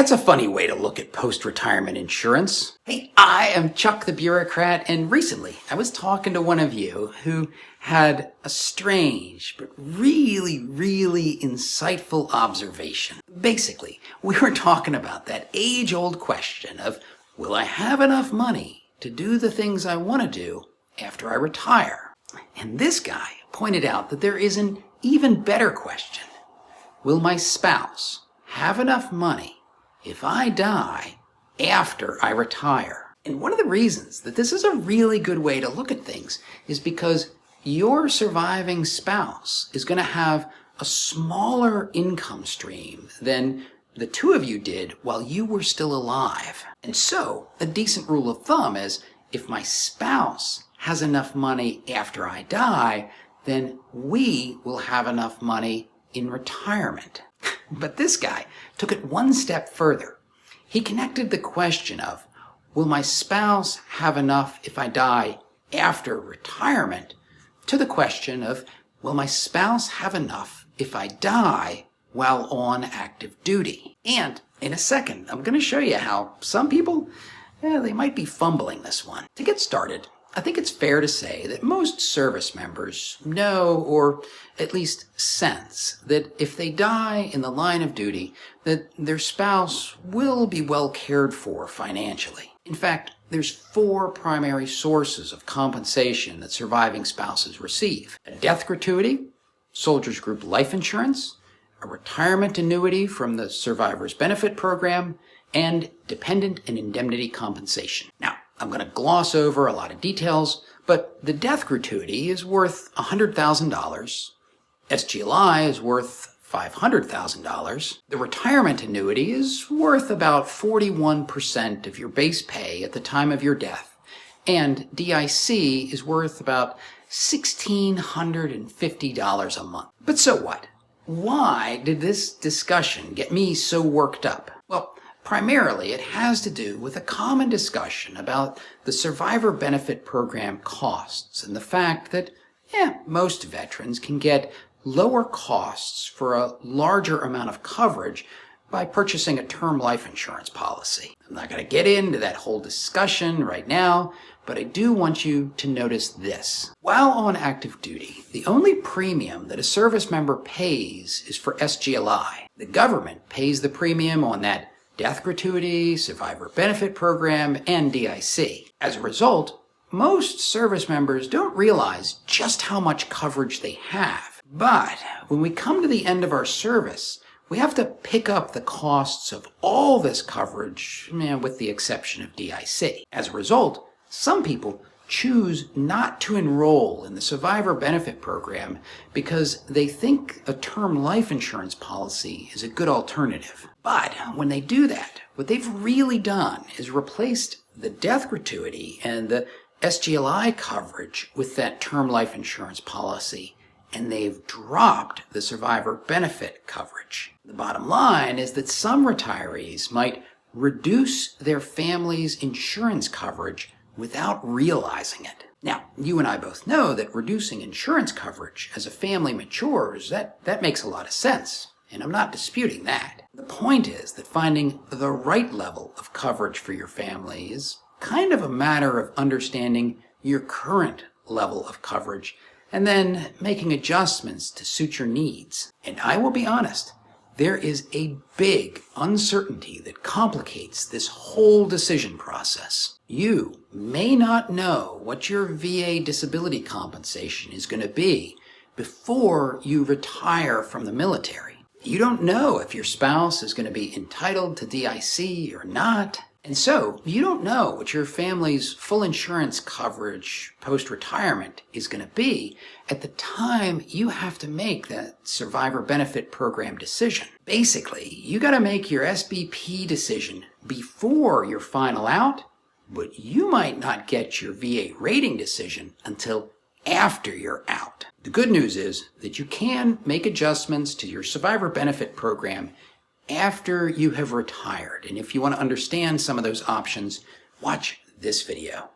That's a funny way to look at post-retirement insurance. Hey, I am Chuck the Bureaucrat, and recently I was talking to one of you who had a strange but really insightful observation. Basically, we were talking about that age-old question of, will I have enough money to do the things I want to do after I retire? And this guy pointed out that there is an even better question. Will my spouse have enough money if I die after I retire? And one of the reasons that this is a really good way to look at things is because your surviving spouse is going to have a smaller income stream than the two of you did while you were still alive. And so a decent rule of thumb is, if my spouse has enough money after I die, then we will have enough money in retirement. But this guy took it one step further. He connected the question of, will my spouse have enough if I die after retirement, to the question of, will my spouse have enough if I die while on active duty? And in a second, I'm going to show you how some people, they might be fumbling this one. To get started, I think it's fair to say that most service members know, or at least sense, that if they die in the line of duty, that their spouse will be well cared for financially. In fact, there's 4 primary sources of compensation that surviving spouses receive: a death gratuity, Soldiers Group life insurance, a retirement annuity from the Survivor's Benefit Program, and dependent and indemnity compensation. Now, I'm going to gloss over a lot of details, but the death gratuity is worth $100,000. SGLI is worth $500,000. The retirement annuity is worth about 41% of your base pay at the time of your death. And DIC is worth about $1,650 a month. But so what? Why did this discussion get me so worked up? Well, primarily, it has to do with a common discussion about the Survivor Benefit Program costs and the fact that, most veterans can get lower costs for a larger amount of coverage by purchasing a term life insurance policy. I'm not going to get into that whole discussion right now, but I do want you to notice this. While on active duty, the only premium that a service member pays is for SGLI. The government pays the premium on that death gratuity, Survivor Benefit Program, and DIC. As a result, most service members don't realize just how much coverage they have. But when we come to the end of our service, we have to pick up the costs of all this coverage, with the exception of DIC. As a result, some people choose not to enroll in the Survivor Benefit Program because they think a term life insurance policy is a good alternative. But when they do that, what they've really done is replaced the death gratuity and the SGLI coverage with that term life insurance policy, and they've dropped the survivor benefit coverage. The bottom line is that some retirees might reduce their family's insurance coverage without realizing it. Now, you and I both know that reducing insurance coverage as a family matures, that makes a lot of sense, and I'm not disputing that. The point is that finding the right level of coverage for your family is kind of a matter of understanding your current level of coverage and then making adjustments to suit your needs. And I will be honest, there is a big uncertainty that complicates this whole decision process. You may not know what your VA disability compensation is going to be before you retire from the military. You don't know if your spouse is going to be entitled to DIC or not. And so you don't know what your family's full insurance coverage post-retirement is going to be at the time you have to make that Survivor Benefit Program decision. Basically, you got to make your SBP decision before your final out, but you might not get your VA rating decision until after you're out. The good news is that you can make adjustments to your Survivor Benefit Program after you have retired. And if you want to understand some of those options, watch this video.